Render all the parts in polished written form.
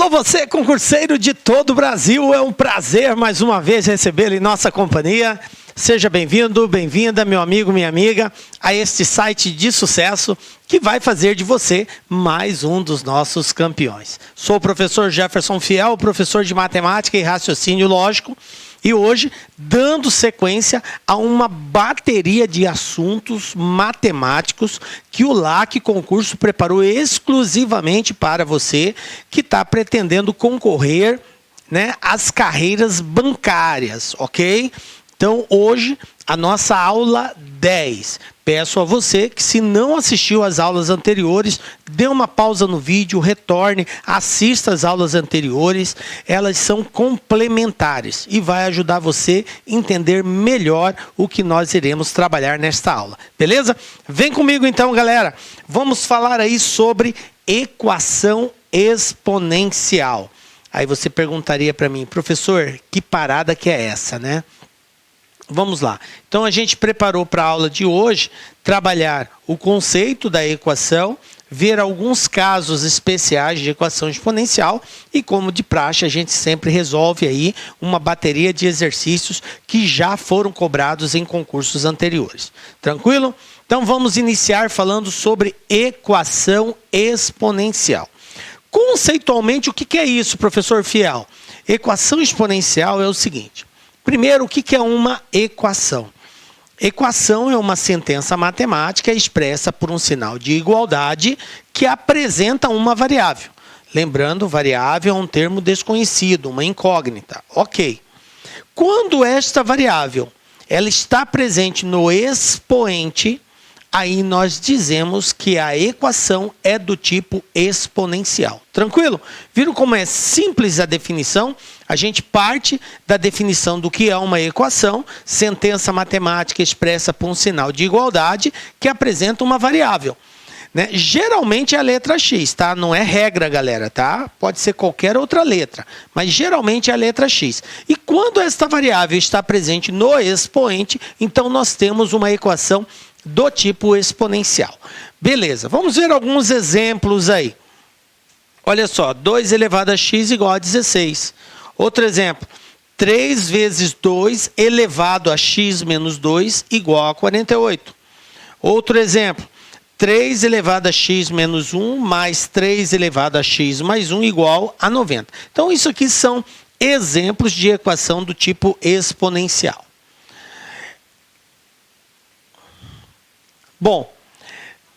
Alô você, concurseiro de todo o Brasil, é um prazer mais uma vez recebê-lo em nossa companhia. Seja bem-vindo, bem-vinda, meu amigo, minha amiga, a este site de sucesso que vai fazer de você mais um dos nossos campeões. Sou o professor Jefferson Fiel, professor de matemática e raciocínio lógico, e hoje dando sequência a uma bateria de assuntos matemáticos que o LAC Concurso preparou exclusivamente para você que está pretendendo concorrer, né, às carreiras bancárias, ok? Então, hoje, a nossa aula 10. Peço a você que, se não assistiu às aulas anteriores, dê uma pausa no vídeo, retorne, assista às aulas anteriores. Elas são complementares e vai ajudar você a entender melhor o que nós iremos trabalhar nesta aula. Beleza? Vem comigo então, galera. Vamos falar aí sobre equação exponencial. Aí você perguntaria para mim, professor, que parada que é essa, né? Vamos lá. Então, a gente preparou para a aula de hoje trabalhar o conceito da equação, ver alguns casos especiais de equação exponencial e, como de praxe, a gente sempre resolve aí uma bateria de exercícios que já foram cobrados em concursos anteriores. Tranquilo? Então, vamos iniciar falando sobre equação exponencial. Conceitualmente, o que é isso, professor Fiel? Equação exponencial é o seguinte. Primeiro, o que é uma equação? Equação é uma sentença matemática expressa por um sinal de igualdade que apresenta uma variável. Lembrando, variável é um termo desconhecido, uma incógnita. Ok. Quando esta variável ela está presente no expoente, aí nós dizemos que a equação é do tipo exponencial. Tranquilo? Viram como é simples a definição? A gente parte da definição do que é uma equação, sentença matemática expressa por um sinal de igualdade que apresenta uma variável. Né? Geralmente é a letra X, tá? Não é regra, galera, tá? Pode ser qualquer outra letra, mas geralmente é a letra X. E quando esta variável está presente no expoente, então nós temos uma equação do tipo exponencial. Beleza, vamos ver alguns exemplos aí. Olha só, 2 elevado a x igual a 16. Outro exemplo, 3 vezes 2 elevado a x menos 2 igual a 48. Outro exemplo, 3 elevado a x menos 1 mais 3 elevado a x mais 1 igual a 90. Então, isso aqui são exemplos de equação do tipo exponencial. Bom,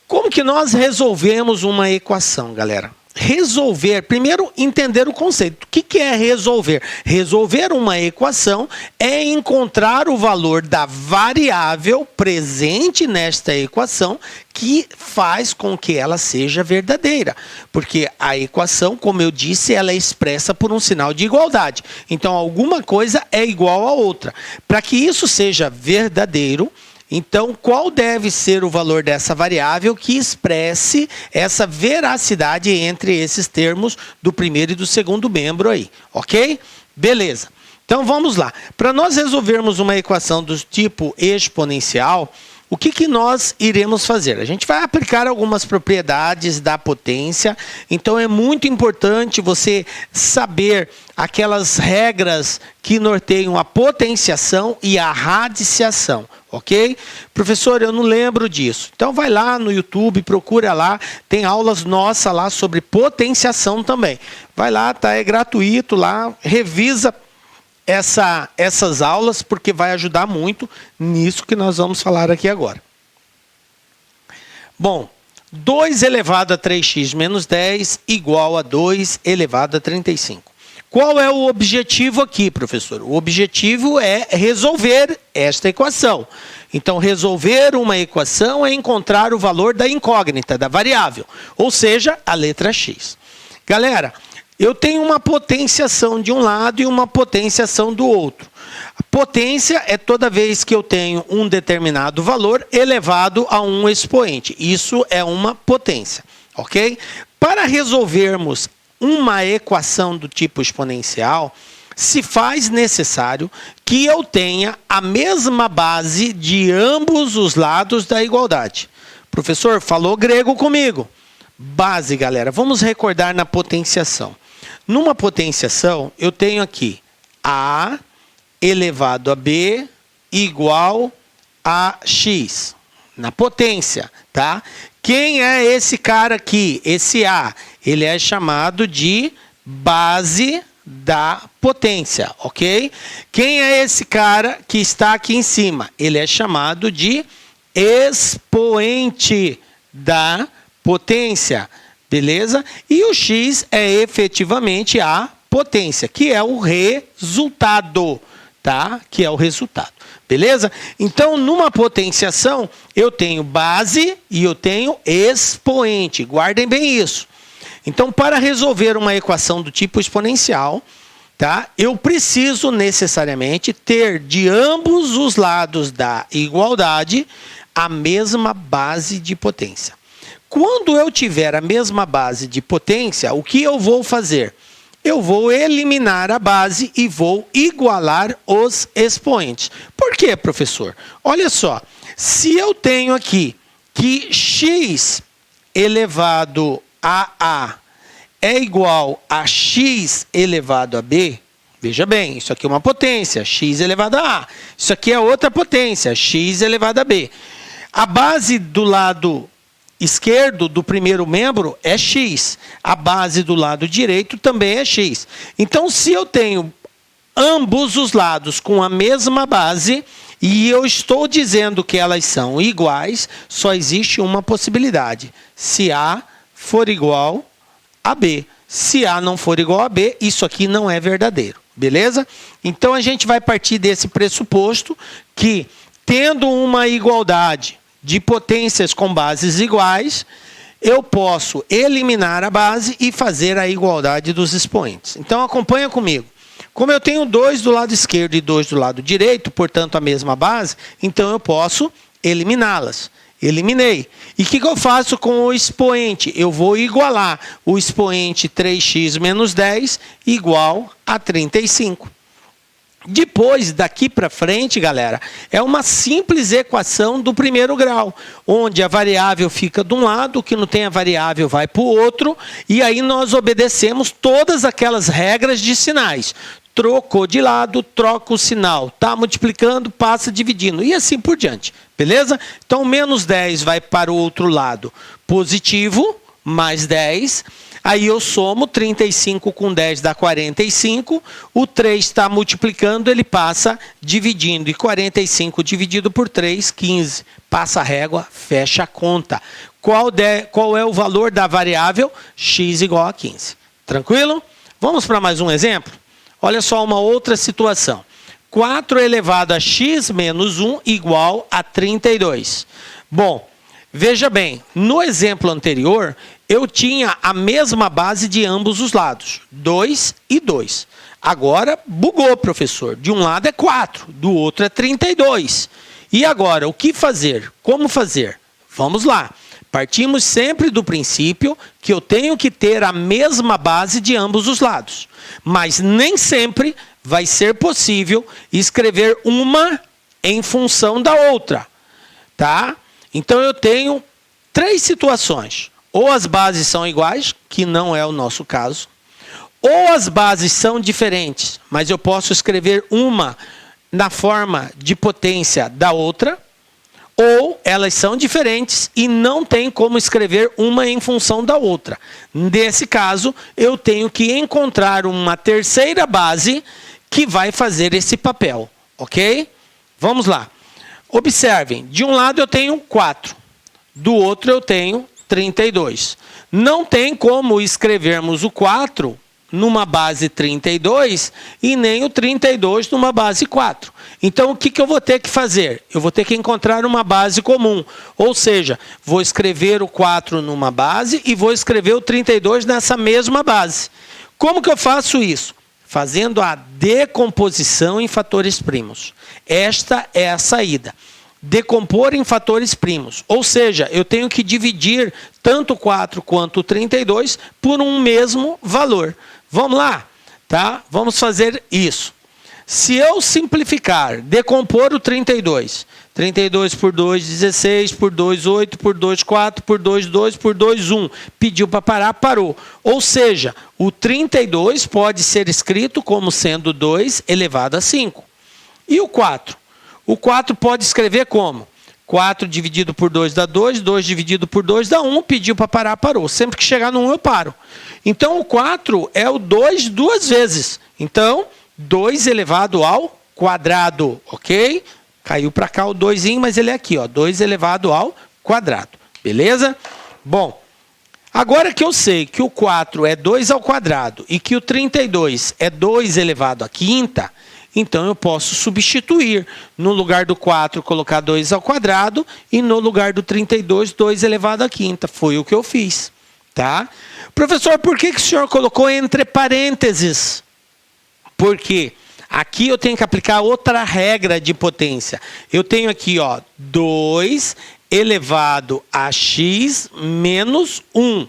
como que nós resolvemos uma equação, galera? Resolver, primeiro entender o conceito. O que é resolver? Resolver uma equação é encontrar o valor da variável presente nesta equação que faz com que ela seja verdadeira. Porque a equação, como eu disse, ela é expressa por um sinal de igualdade. Então, alguma coisa é igual a outra. Para que isso seja verdadeiro, então, qual deve ser o valor dessa variável que expresse essa veracidade entre esses termos do primeiro e do segundo membro aí, ok? Beleza. Então, vamos lá. Para nós resolvermos uma equação do tipo exponencial, o que nós iremos fazer? A gente vai aplicar algumas propriedades da potência, então é muito importante você saber aquelas regras que norteiam a potenciação e a radiciação, ok? Professor, eu não lembro disso. Então vai lá no YouTube, procura lá, tem aulas nossas lá sobre potenciação também. Vai lá, tá? É gratuito lá, revisa essas aulas, porque vai ajudar muito nisso que nós vamos falar aqui agora. Bom, 2 elevado a 3x menos 10 igual a 2 elevado a 35. Qual é o objetivo aqui, professor? O objetivo é resolver esta equação. Então, resolver uma equação é encontrar o valor da incógnita, da variável, ou seja, a letra x. Galera, eu tenho uma potenciação de um lado e uma potenciação do outro. A potência é toda vez que eu tenho um determinado valor elevado a um expoente. Isso é uma potência, ok? Para resolvermos uma equação do tipo exponencial, se faz necessário que eu tenha a mesma base de ambos os lados da igualdade. Professor, falou grego comigo. Base, galera. Vamos recordar na potenciação. Numa potenciação, eu tenho aqui A elevado a B igual a X. Na potência, tá? Quem é esse cara aqui? Esse A, ele é chamado de base da potência, ok? Quem é esse cara que está aqui em cima? Ele é chamado de expoente da potência, beleza? E o X é efetivamente a potência, que é o resultado, tá? Que é o resultado, beleza? Então, numa potenciação, eu tenho base e eu tenho expoente. Guardem bem isso. Então, para resolver uma equação do tipo exponencial, tá? Eu preciso necessariamente ter de ambos os lados da igualdade a mesma base de potência. Quando eu tiver a mesma base de potência, o que eu vou fazer? Eu vou eliminar a base e vou igualar os expoentes. Por quê, professor? Olha só, se eu tenho aqui que x elevado a A é igual a x elevado a B, veja bem, isso aqui é uma potência, x elevado a A. Isso aqui é outra potência, x elevado a B. A base do lado esquerdo do primeiro membro é x. A base do lado direito também é x. Então, se eu tenho ambos os lados com a mesma base e eu estou dizendo que elas são iguais, só existe uma possibilidade. Se A for igual a B. Se A não for igual a B, isso aqui não é verdadeiro. Beleza? Então, a gente vai partir desse pressuposto que, tendo uma igualdade de potências com bases iguais, eu posso eliminar a base e fazer a igualdade dos expoentes. Então, acompanha comigo. Como eu tenho 2 do lado esquerdo e 2 do lado direito, portanto, a mesma base, então eu posso eliminá-las. Eliminei. E o que eu faço com o expoente? Eu vou igualar o expoente 3x menos 10 igual a 35. Depois, daqui para frente, galera, é uma simples equação do primeiro grau, onde a variável fica de um lado, o que não tem a variável vai para o outro, e aí nós obedecemos todas aquelas regras de sinais. Trocou de lado, troca o sinal. Está multiplicando, passa dividindo, e assim por diante. Beleza? Então, menos 10 vai para o outro lado, positivo, mais 10. Aí eu somo 35 com 10 dá 45. O 3 está multiplicando, ele passa dividindo. E 45 dividido por 3, 15. Passa a régua, fecha a conta. Qual é o valor da variável? X igual a 15. Tranquilo? Vamos para mais um exemplo? Olha só uma outra situação. 4 elevado a x menos 1 igual a 32. Bom, veja bem, no exemplo anterior, eu tinha a mesma base de ambos os lados, 2 e 2. Agora, bugou, professor. De um lado é 4, do outro é 32. E agora, o que fazer? Como fazer? Vamos lá. Partimos sempre do princípio que eu tenho que ter a mesma base de ambos os lados. Mas nem sempre vai ser possível escrever uma em função da outra. Tá? Então, eu tenho 3 situações. Ou as bases são iguais, que não é o nosso caso. Ou as bases são diferentes, mas eu posso escrever uma na forma de potência da outra. Ou elas são diferentes e não tem como escrever uma em função da outra. Nesse caso, eu tenho que encontrar uma terceira base que vai fazer esse papel. Ok? Vamos lá. Observem, de um lado eu tenho 4, do outro eu tenho 32. Não tem como escrevermos o 4 numa base 32 e nem o 32 numa base 4. Então, o que eu vou ter que fazer? Eu vou ter que encontrar uma base comum. Ou seja, vou escrever o 4 numa base e vou escrever o 32 nessa mesma base. Como que eu faço isso? Fazendo a decomposição em fatores primos. Esta é a saída. Decompor em fatores primos. Ou seja, eu tenho que dividir tanto o 4 quanto o 32 por um mesmo valor. Vamos lá? Tá? Vamos fazer isso. Se eu simplificar, decompor o 32, 32 por 2, 16, por 2, 8, por 2, 4, por 2, 2, por 2, 1. Pediu para parar, parou. Ou seja, o 32 pode ser escrito como sendo 2 elevado a 5. E o 4? O 4 pode escrever como? 4 dividido por 2 dá 2, 2 dividido por 2 dá 1, pediu para parar, parou. Sempre que chegar no 1 eu paro. Então o 4 é o 2 duas vezes. Então, 2 elevado ao quadrado, ok? Caiu para cá o 2, mas ele é aqui, ó, 2 elevado ao quadrado, beleza? Bom, agora que eu sei que o 4 é 2 ao quadrado e que o 32 é 2 elevado à quinta, então eu posso substituir. No lugar do 4, colocar 2 ao quadrado e no lugar do 32, 2 elevado à quinta. Foi o que eu fiz, tá? Professor, por que o senhor colocou entre parênteses? Porque aqui eu tenho que aplicar outra regra de potência. Eu tenho aqui, ó, 2 elevado a x menos 1.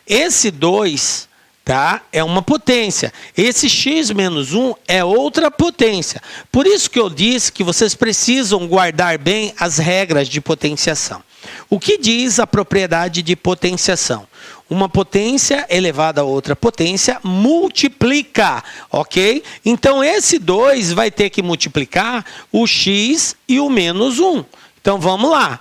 Esse 2... tá? É uma potência. Esse x menos 1 é outra potência. Por isso que eu disse que vocês precisam guardar bem as regras de potenciação. O que diz a propriedade de potenciação? Uma potência elevada a outra potência multiplica, ok? Então, esse 2 vai ter que multiplicar o x e o menos 1. Então, vamos lá.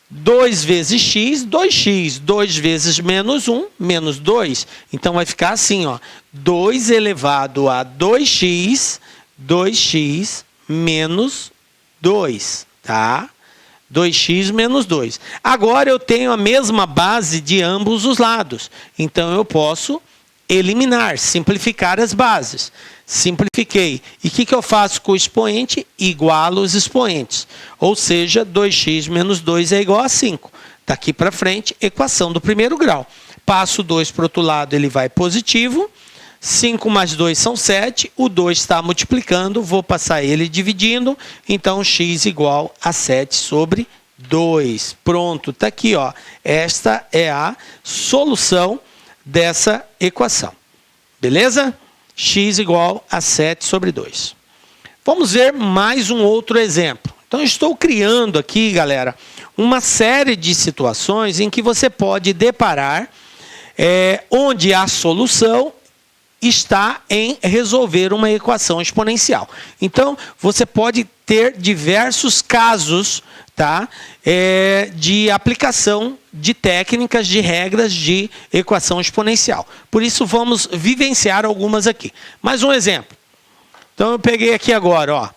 2 vezes x, 2x. 2 vezes menos 1, menos 2. Então, vai ficar assim, ó. 2 elevado a 2x, 2x menos 2, tá? 2x menos 2. Agora, eu tenho a mesma base de ambos os lados. Então, eu posso eliminar, simplificar as bases. Simplifiquei. E o que eu faço com o expoente? Igualo os expoentes. Ou seja, 2x menos 2 é igual a 5. Daqui para frente, equação do primeiro grau. Passo o 2 para o outro lado, ele vai positivo. 5 mais 2 são 7. O 2 está multiplicando, vou passar ele dividindo. Então, x igual a 7 sobre 2. Pronto, está aqui, ó. Esta é a solução dessa equação. Beleza? X igual a 7 sobre 2. Vamos ver mais um outro exemplo. Então, eu estou criando aqui, galera, uma série de situações em que você pode deparar onde a solução está em resolver uma equação exponencial. Então, você pode ter diversos casos, tá? De aplicação de técnicas, de regras de equação exponencial. Por isso, vamos vivenciar algumas aqui. Mais um exemplo. Então, eu peguei aqui agora, ó.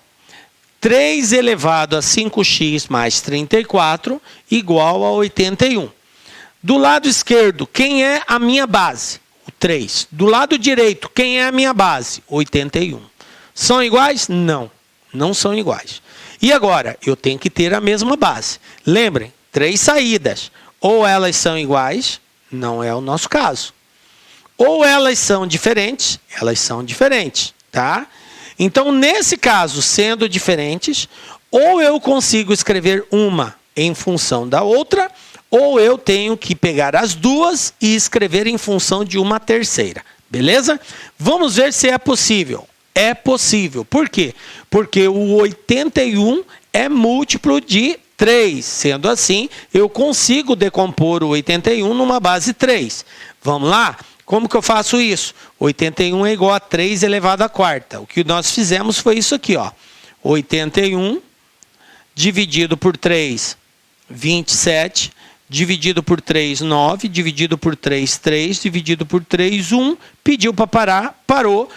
3 elevado a 5x mais 34 igual a 81. Do lado esquerdo, quem é a minha base? 3. Do lado direito, quem é a minha base? 81. São iguais? Não, não são iguais. E agora, eu tenho que ter a mesma base. Lembrem, 3 saídas. Ou elas são iguais, não é o nosso caso. Ou elas são diferentes, tá? Então, nesse caso, sendo diferentes, ou eu consigo escrever uma em função da outra, ou eu tenho que pegar as duas e escrever em função de uma terceira. Beleza? Vamos ver se é possível. É possível. Por quê? Porque o 81 é múltiplo de 3. Sendo assim, eu consigo decompor o 81 numa base 3. Vamos lá? Como que eu faço isso? 81 é igual a 3 elevado à quarta. O que nós fizemos foi isso aqui, ó. 81 dividido por 3, 27. Dividido por 3, 9. Dividido por 3, 3. Dividido por 3, 1. Pediu para parar, parou.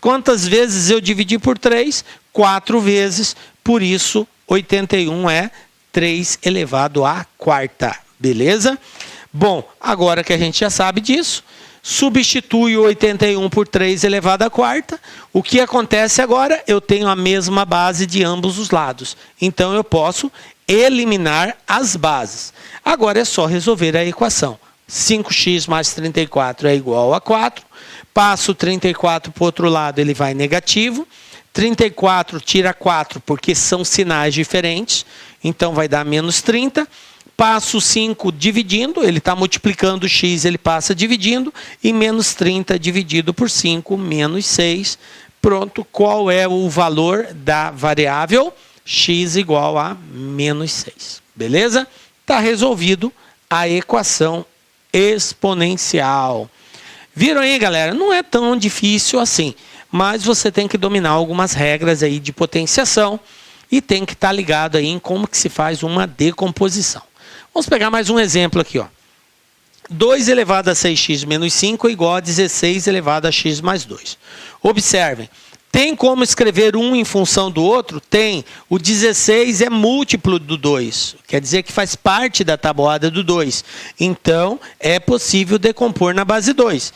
Quantas vezes eu dividi por 3? 4 vezes. Por isso, 81 é 3 elevado à quarta. Beleza? Bom, agora que a gente já sabe disso, substitui o 81 por 3 elevado à quarta. O que acontece agora? Eu tenho a mesma base de ambos os lados. Então, eu posso eliminar as bases. Agora é só resolver a equação. 5x mais 34 é igual a 4. Passo o 34 para o outro lado, ele vai negativo. 34 tira 4 porque são sinais diferentes. Então, vai dar menos 30. Passo 5 dividindo, ele está multiplicando o x, ele passa dividindo. E menos 30 dividido por 5, menos 6. Pronto, qual é o valor da variável? x igual a menos 6. Beleza? Está resolvido a equação exponencial. Viram aí, galera? Não é tão difícil assim, mas você tem que dominar algumas regras aí de potenciação e tem que estar ligado aí em como que se faz uma decomposição. Vamos pegar mais um exemplo aqui, ó. 2 elevado a 6x menos 5 é igual a 16 elevado a x mais 2. Observem, tem como escrever um em função do outro? Tem. O 16 é múltiplo do 2, quer dizer que faz parte da tabuada do 2. Então, é possível decompor na base 2.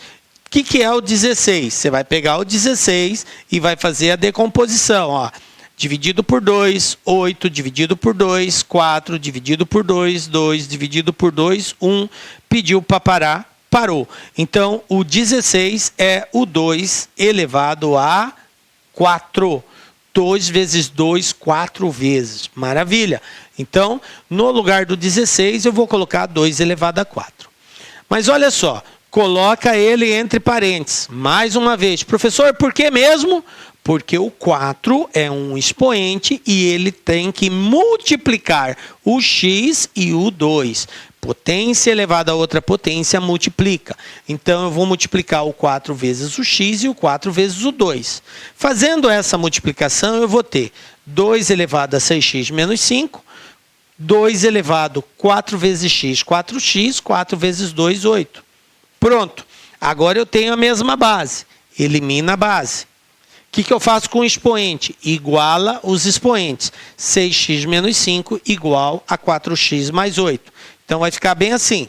O que é o 16? Você vai pegar o 16 e vai fazer a decomposição, ó. Dividido por 2, 8, dividido por 2, 4, dividido por 2, 2, dividido por 2, 1. Pediu para parar, parou. Então, o 16 é o 2 elevado a 4. 2 vezes 2, 4 vezes. Maravilha. Então, no lugar do 16, eu vou colocar 2 elevado a 4. Mas olha só, coloca ele entre parênteses. Mais uma vez. Professor, por que mesmo? Porque o 4 é um expoente e ele tem que multiplicar o x e o 2. Potência elevada a outra potência multiplica. Então, eu vou multiplicar o 4 vezes o x e o 4 vezes o 2. Fazendo essa multiplicação, eu vou ter 2 elevado a 6x menos 5, 2 elevado a 4 vezes x, 4x, 4 vezes 2, 8. Pronto. Agora eu tenho a mesma base. Elimina a base. O que eu faço com o expoente? Iguala os expoentes. 6x menos 5 igual a 4x mais 8. Então, vai ficar bem assim.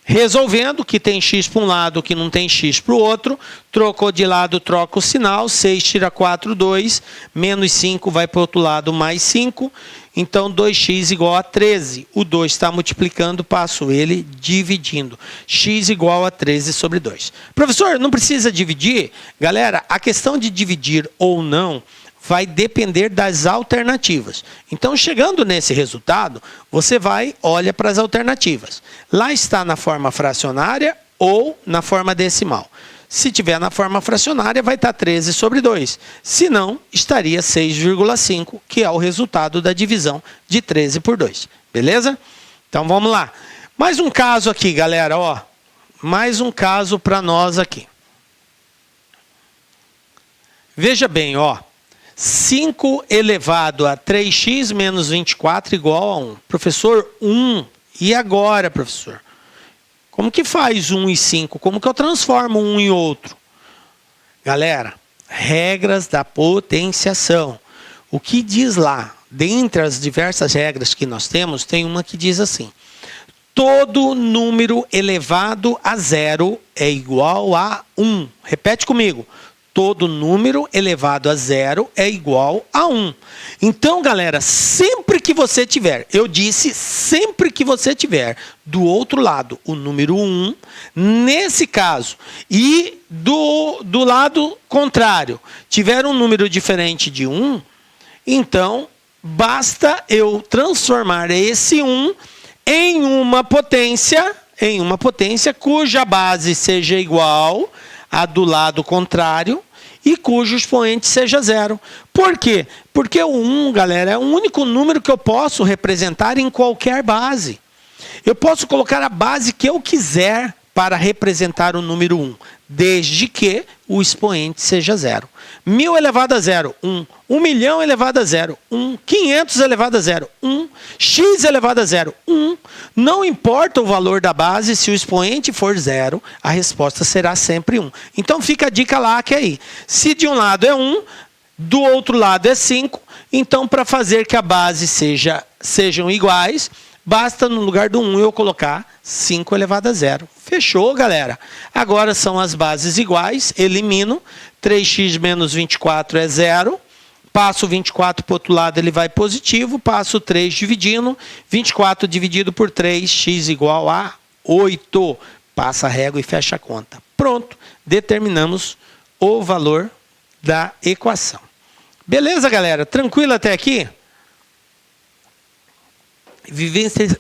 Resolvendo que tem x para um lado, que não tem x para o outro. Trocou de lado, troca o sinal. 6 tira 4, 2. Menos 5 vai para o outro lado, mais 5. Então, 2x igual a 13. O 2 está multiplicando, passo ele dividindo. X igual a 13 sobre 2. Professor, não precisa dividir? Galera, a questão de dividir ou não vai depender das alternativas. Então, chegando nesse resultado, você olha para as alternativas. Lá está na forma fracionária ou na forma decimal. Se tiver na forma fracionária, vai estar 13 sobre 2. Se não, estaria 6,5, que é o resultado da divisão de 13 por 2. Beleza? Então, vamos lá. Mais um caso aqui, galera. Ó. Mais um caso para nós aqui. Veja bem, ó. 5 elevado a 3x menos 24 igual a 1. Professor, 1. E agora, professor? Como que faz 1 e 5? Como que eu transformo um em outro? Galera, regras da potenciação. O que diz lá? Dentre as diversas regras que nós temos, tem uma que diz assim. Todo número elevado a zero é igual a 1. Repete comigo. Todo número elevado a zero é igual a 1. Então, galera, sempre que você tiver, eu disse sempre que você tiver do outro lado o número 1, nesse caso, e do lado contrário, tiver um número diferente de 1, então, basta eu transformar esse 1 em uma potência cuja base seja igual a do lado contrário e cujo expoente seja zero. Por quê? Porque o 1, galera, é o único número que eu posso representar em qualquer base. Eu posso colocar a base que eu quiser para representar o número 1, desde que o expoente seja zero. 1000 elevado a zero, 1. 1 milhão elevado a zero, 1. 500 elevado a zero, 1. X elevado a zero, 1. Não importa o valor da base, se o expoente for zero, a resposta será sempre 1. Então fica a dica lá que é aí. Se de um lado é 1, do outro lado é 5, então para fazer que a base sejam iguais, basta no lugar do 1 eu colocar 5 elevado a zero. Fechou, galera? Agora são as bases iguais, elimino. 3x menos 24 é zero. Passo 24 para o outro lado, ele vai positivo. Passo 3 dividindo. 24 dividido por 3, x igual a 8. Passa a régua e fecha a conta. Pronto, determinamos o valor da equação. Beleza, galera? Tranquilo até aqui?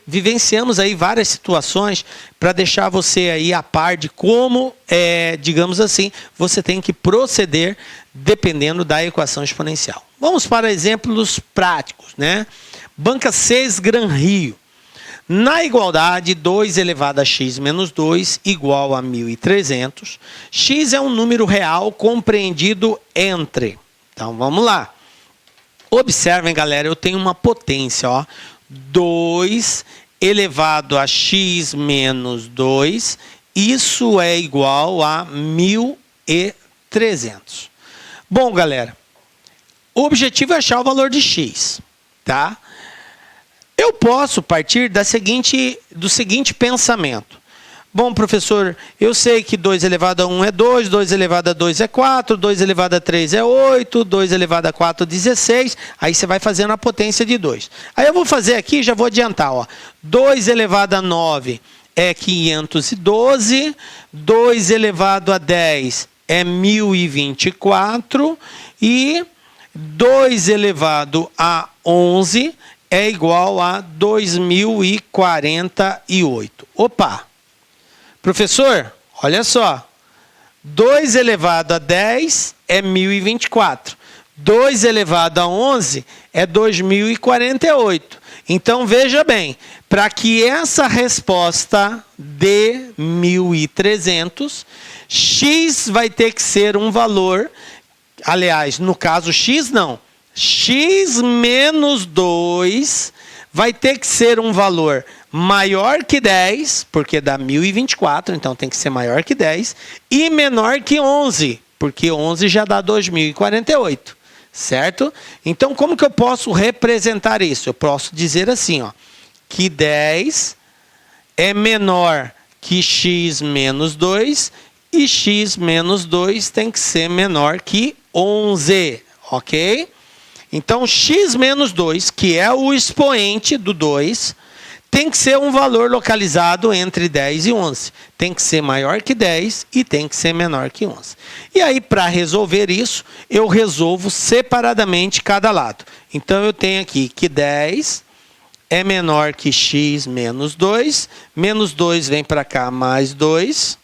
Vivenciamos aí várias situações para deixar você aí a par de como, digamos assim, você tem que proceder dependendo da equação exponencial. Vamos para exemplos práticos, né? Banca 6 Gran Rio. Na igualdade, 2 elevado a x menos 2 igual a 1.300. X é um número real compreendido entre. Então, vamos lá. Observem, galera, eu tenho uma potência, ó. 2 elevado a x menos 2. Isso é igual a 1.300. Bom, galera, o objetivo é achar o valor de x, tá? Eu posso partir do seguinte pensamento. Bom, professor, eu sei que 2 elevado a 1 é 2, 2 elevado a 2 é 4, 2 elevado a 3 é 8, 2 elevado a 4 é 16. Aí você vai fazendo a potência de 2. Aí eu vou fazer aqui, já vou adiantar, ó. 2 elevado a 9 é 512, 2 elevado a 10 é 1024 e 2 elevado a 11 é igual a 2048. Opa! Professor, olha só. 2 elevado a 10 é 1024. 2 elevado a 11 é 2048. Então, veja bem, para que essa resposta dê 1.300, x vai ter que ser um valor, aliás, no caso x não, x menos 2 vai ter que ser um valor maior que 10, porque dá 1024, então tem que ser maior que 10, e menor que 11, porque 11 já dá 2048, certo? Então, como que eu posso representar isso? Eu posso dizer assim, ó, que 10 é menor que x menos 2, e x menos 2 tem que ser menor que 11, ok? Então, x menos 2, que é o expoente do 2, tem que ser um valor localizado entre 10 e 11. Tem que ser maior que 10 e tem que ser menor que 11. E aí, para resolver isso, eu resolvo separadamente cada lado. Então, eu tenho aqui que 10 é menor que x menos 2. Menos 2 vem para cá, mais 2.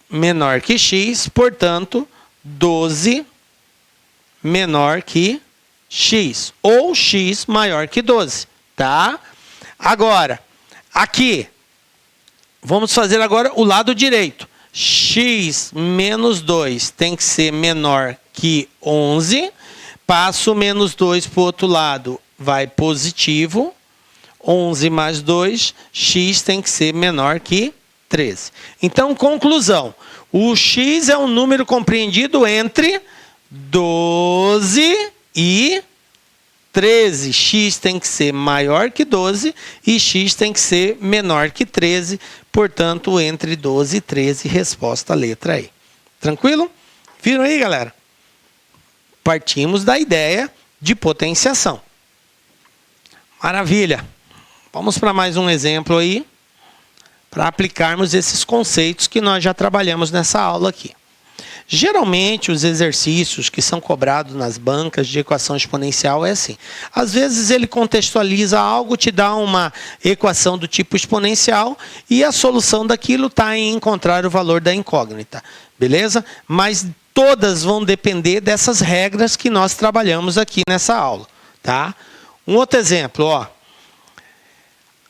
Menor que x, portanto, 12 menor que x. Ou x maior que 12. Tá? Agora, aqui, vamos fazer agora o lado direito. X menos 2 tem que ser menor que 11. Passo menos 2 para o outro lado, vai positivo. 11 mais 2, x tem que ser menor que 13. Então, conclusão. O x é um número compreendido entre 12 e 13, x tem que ser maior que 12 e x tem que ser menor que 13, portanto, entre 12 e 13, resposta letra E. Tranquilo? Viram aí, galera? Partimos da ideia de potenciação. Maravilha! Vamos para mais um exemplo aí, para aplicarmos esses conceitos que nós já trabalhamos nessa aula aqui. Geralmente, os exercícios que são cobrados nas bancas de equação exponencial é assim. Às vezes, ele contextualiza algo, te dá uma equação do tipo exponencial e a solução daquilo está em encontrar o valor da incógnita. Beleza? Mas todas vão depender dessas regras que nós trabalhamos aqui nessa aula. Tá? Um outro exemplo, ó.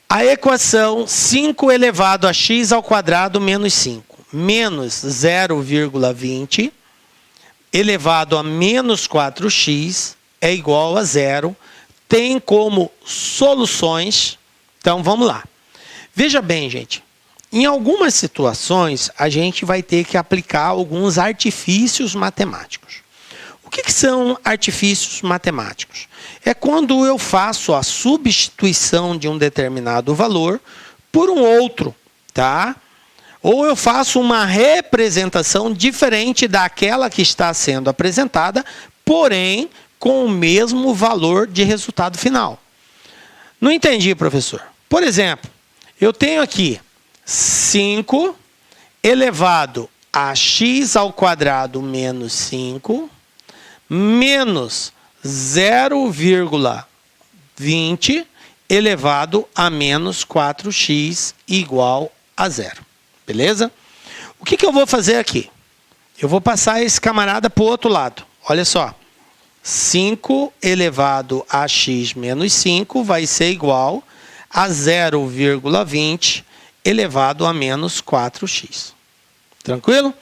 A equação 5 elevado a x ao quadrado menos 5. Menos 0,20 elevado a menos 4x é igual a 0. Tem como soluções. Então, vamos lá. Veja bem, gente. Em algumas situações, a gente vai ter que aplicar alguns artifícios matemáticos. O que são artifícios matemáticos? É quando eu faço a substituição de um determinado valor por um outro, tá? Ou eu faço uma representação diferente daquela que está sendo apresentada, porém com o mesmo valor de resultado final. Não entendi, professor. Por exemplo, eu tenho aqui 5 elevado a x ao quadrado menos 5 menos 0,20 elevado a menos 4x igual a 0. Beleza? O que eu vou fazer aqui? eu vou passar esse camarada para o outro lado. Olha só. 5 elevado a x menos 5 vai ser igual a 0,20 elevado a menos 4x. Tranquilo?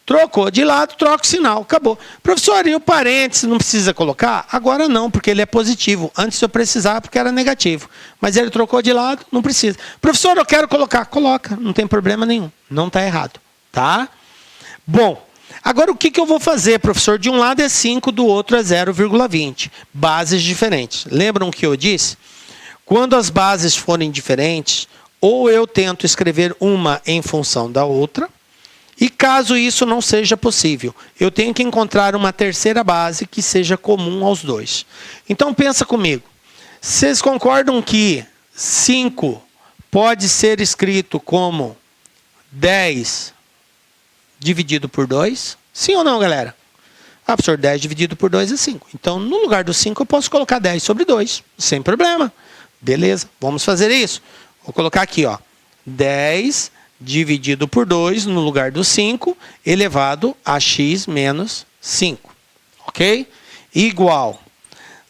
Trocou de lado, troca o sinal, acabou. Professor, e o parênteses não precisa colocar? Agora não, porque ele é positivo. Antes eu precisava porque era negativo. Mas ele trocou de lado, não precisa. Professor, eu quero colocar. Coloca, não tem problema nenhum. Não está errado, tá? Bom, agora o que eu vou fazer, professor? De um lado é 5, do outro é 0,20. Bases diferentes. Lembram que eu disse? Quando as bases forem diferentes, ou eu tento escrever uma em função da outra, e caso isso não seja possível, eu tenho que encontrar uma terceira base que seja comum aos dois. Então pensa comigo. Vocês concordam que 5 pode ser escrito como 10 dividido por 2? Sim ou não, galera? Ah, professor, 10 dividido por 2 é 5. Então, no lugar do 5, eu posso colocar 10 sobre 2. Sem problema. Beleza, vamos fazer isso. Vou colocar aqui, ó, 10 dividido por 2 no lugar do 5, elevado a x menos 5. Ok? Igual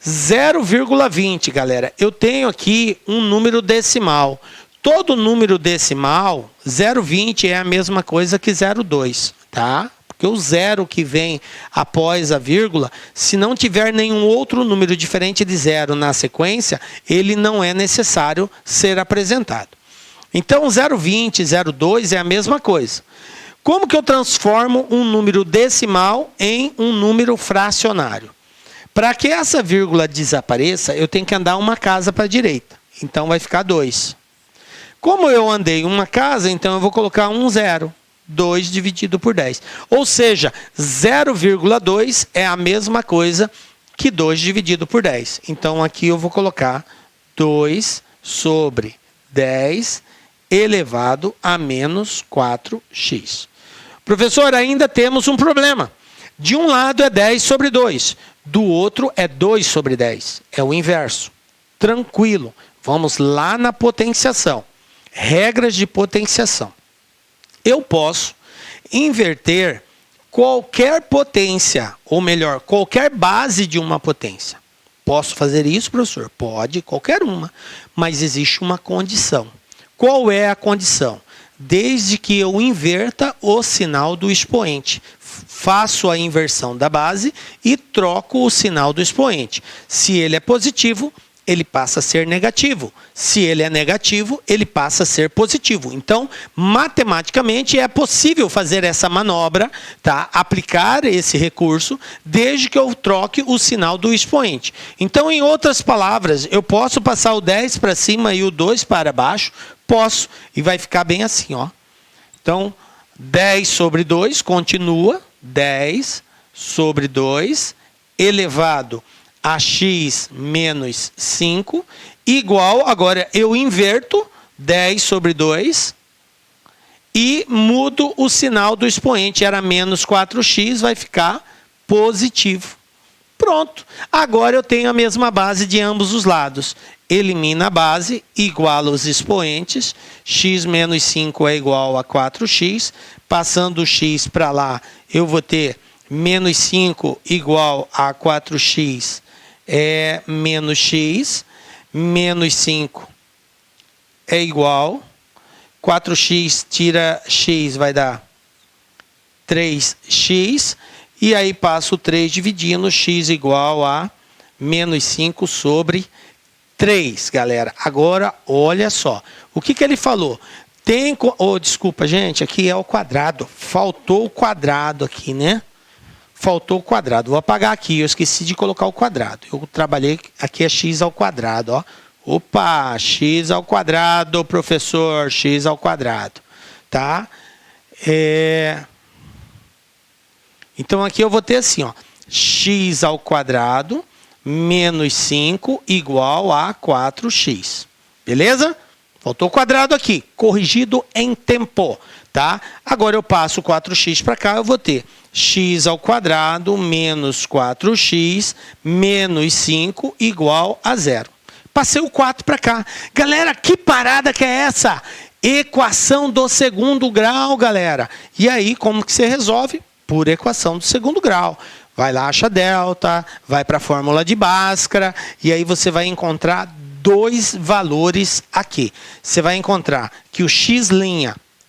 0,20, galera. Eu tenho aqui um número decimal. Todo número decimal, 0,20 é a mesma coisa que 0,2, tá? Porque o zero que vem após a vírgula, se não tiver nenhum outro número diferente de zero na sequência, ele não é necessário ser apresentado. Então, 0,20, 0,2 é a mesma coisa. Como que eu transformo um número decimal em um número fracionário? Para que essa vírgula desapareça, eu tenho que andar uma casa para a direita. Então, vai ficar 2. Como eu andei uma casa, então eu vou colocar um zero. 2 dividido por 10. Ou seja, 0,2 é a mesma coisa que 2 dividido por 10. Então, aqui eu vou colocar 2 sobre 10 elevado a menos 4x. Professor, ainda temos um problema. De um lado é 10 sobre 2. Do outro é 2 sobre 10. É o inverso. Tranquilo. Vamos lá na potenciação. Regras de potenciação. Eu posso inverter qualquer potência, ou melhor, qualquer base de uma potência. Posso fazer isso, professor? Pode, qualquer uma. Mas existe uma condição. Qual é a condição? Desde que eu inverta o sinal do expoente. Faço a inversão da base e troco o sinal do expoente. Se ele é positivo, ele passa a ser negativo. Se ele é negativo, ele passa a ser positivo. Então, matematicamente, é possível fazer essa manobra, tá? Aplicar esse recurso, desde que eu troque o sinal do expoente. Então, em outras palavras, eu posso passar o 10 para cima e o 2 para baixo? Posso. E vai ficar bem assim, ó. Então, 10 sobre 2 continua. 10 sobre 2 elevado a x menos 5, igual, agora eu inverto 10 sobre 2 e mudo o sinal do expoente. Era menos 4x, vai ficar positivo. Pronto. Agora eu tenho a mesma base de ambos os lados. Elimina a base, iguala os expoentes. X menos 5 é igual a 4x. Passando o x para lá, eu vou ter menos 5 igual a 4x é menos x. Menos 5 é igual. 4x tira x vai dar 3x. E aí passo o 3 dividindo, x igual a menos 5 sobre 3, galera. Agora, olha só. O que ele falou? Desculpa, gente, aqui é o quadrado. Faltou o quadrado aqui, né? Faltou o quadrado. Vou apagar aqui, eu esqueci de colocar o quadrado. Eu trabalhei, aqui é x ao quadrado, ó. Opa, x ao quadrado, professor, x ao quadrado. Tá? Então, aqui eu vou ter assim, ó. X ao quadrado menos 5 igual a 4x. Beleza? Faltou o quadrado aqui, corrigido em tempo, tá? Agora eu passo 4x para cá, eu vou ter x ao quadrado menos 4x menos 5 igual a 0. Passei o 4 para cá. Galera, que parada que é essa? Equação do segundo grau, galera. E aí, como que você resolve? por equação do segundo grau. Vai lá, acha delta, vai para a fórmula de Bhaskara, e aí você vai encontrar dois valores aqui. Você vai encontrar que o x'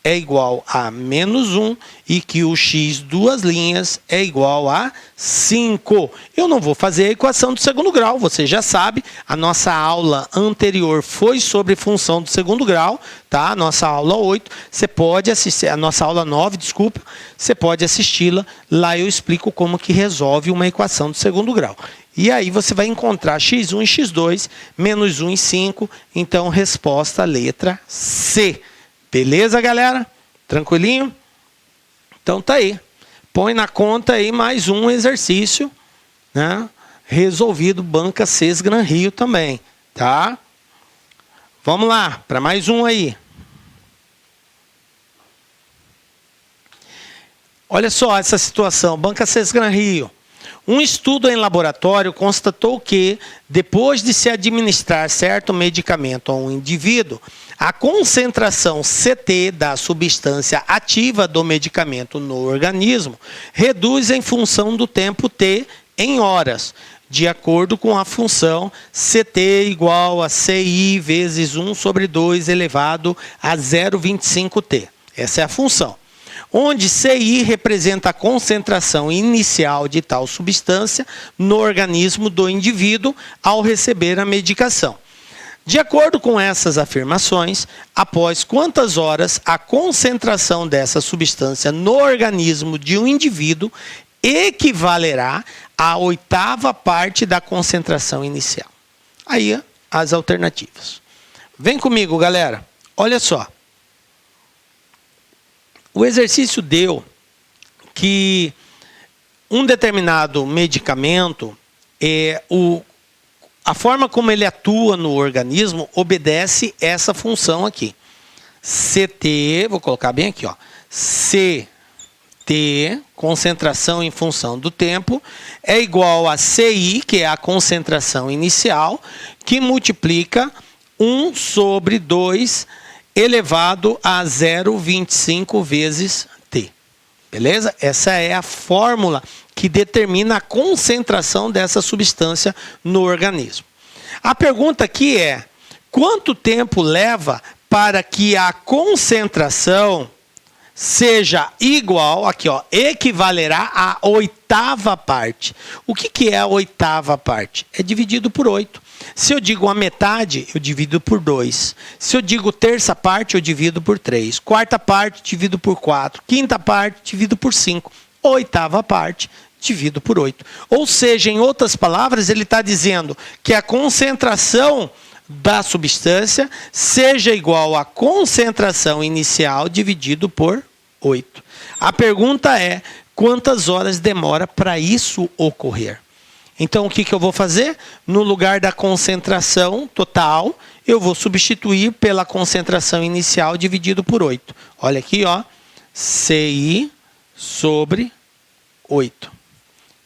é igual a menos 1 e que o x duas linhas é igual a 5. Eu não vou fazer a equação do segundo grau, você já sabe, a nossa aula anterior foi sobre função do segundo grau, tá? A nossa aula 8, você pode assistir, a nossa aula 9, desculpa, você pode assisti-la, lá eu explico como que resolve uma equação do segundo grau. E aí você vai encontrar x1 e x2, menos 1 e 5, então resposta letra C. Beleza, galera? Tranquilinho? Então tá aí. Põe na conta aí mais um exercício, né? Resolvido, banca CES Gran Rio também, tá? Vamos lá, para mais um aí. Olha só essa situação, banca CES Gran Rio. Um estudo em laboratório constatou que, depois de se administrar certo medicamento a um indivíduo, a concentração CT da substância ativa do medicamento no organismo reduz em função do tempo T em horas, de acordo com a função CT igual a CI vezes 1 sobre 2 elevado a 0,25T. Essa é a função. Onde CI representa a concentração inicial de tal substância no organismo do indivíduo ao receber a medicação. De acordo com essas afirmações, após quantas horas a concentração dessa substância no organismo de um indivíduo equivalerá à 8ª parte da concentração inicial? Aí as alternativas. Vem comigo, galera. Olha só. O exercício deu que um determinado medicamento, a forma como ele atua no organismo obedece essa função aqui. CT, vou colocar bem aqui, ó. CT, concentração em função do tempo, é igual a CI, que é a concentração inicial, que multiplica 1 sobre 2 elevado a 0,25 vezes T. Beleza? Essa é a fórmula que determina a concentração dessa substância no organismo. A pergunta aqui é: quanto tempo leva para que a concentração seja igual, aqui ó, equivalerá à 8ª parte. O que é a 8ª parte? É dividido por 8. Se eu digo a metade, eu divido por 2. Se eu digo terça parte, eu divido por 3. Quarta parte, divido por 4. Quinta parte, divido por 5. 8ª parte, divido por 8. Ou seja, em outras palavras, ele está dizendo que a concentração da substância seja igual à concentração inicial dividido por 8. A pergunta é: quantas horas demora para isso ocorrer? Então, o que eu vou fazer? No lugar da concentração total, eu vou substituir pela concentração inicial dividido por 8. Olha aqui, ó. CI sobre 8.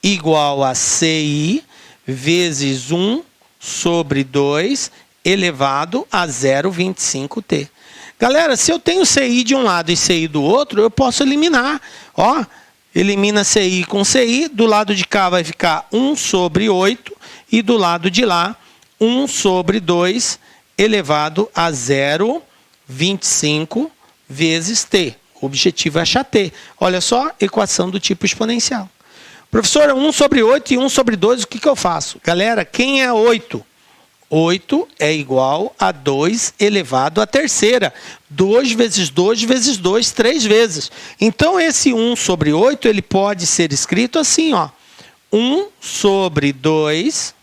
Igual a CI vezes 1 sobre 2 elevado a 0,25T. Galera, se eu tenho CI de um lado e CI do outro, eu posso eliminar. Ó, elimina CI com CI, do lado de cá vai ficar 1 sobre 8 e do lado de lá 1 sobre 2 elevado a 0,25 vezes T. O objetivo é achar T. Olha só, equação do tipo exponencial. Professor, 1 sobre 8 e 1 sobre 2, o que eu faço? Galera, quem é 8? 8 é igual a 2 elevado à terceira. 2 vezes 2 vezes 2, 3 vezes. Então, esse 1 sobre 8, ele pode ser escrito assim, ó. 1 sobre 2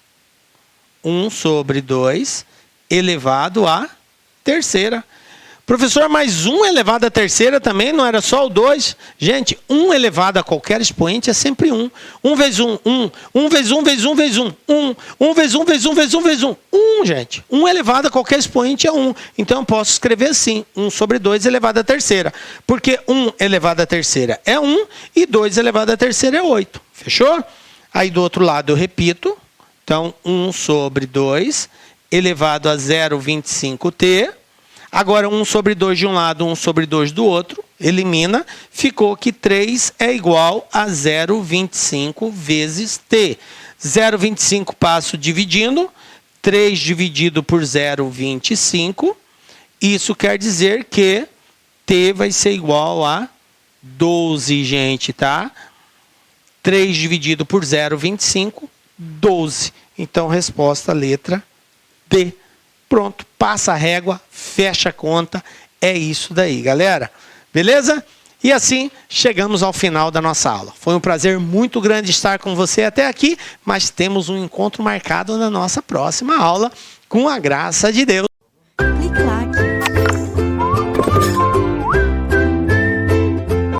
elevado à terceira. Professor, mas 1 elevado à terceira também não era só o 2? Gente, 1 elevado a qualquer expoente é sempre 1. 1 vezes 1, 1. 1 vezes 1 vezes 1 vezes 1, 1. 1 vezes 1 vezes 1 vezes 1 vezes 1. 1, gente. 1 elevado a qualquer expoente é 1. Então, eu posso escrever assim, 1 sobre 2 elevado à terceira. Porque 1 elevado à terceira é 1 e 2 elevado à terceira é 8. Fechou? Aí, do outro lado, eu repito. Então, 1 sobre 2 elevado a 0,25T. Agora, 1 sobre 2 de um lado, 1 sobre 2 do outro, Elimina, ficou que 3 é igual a 0,25 vezes t. 0,25 passo dividindo, 3 dividido por 0,25. Isso quer dizer que t vai ser igual a 12, gente, tá? 3 dividido por 0,25, 12. Então, resposta, letra B. Pronto, passa a régua, fecha a conta. É isso daí, galera. Beleza? E assim, chegamos ao final da nossa aula. Foi um prazer muito grande estar com você até aqui, mas temos um encontro marcado na nossa próxima aula, com a graça de Deus.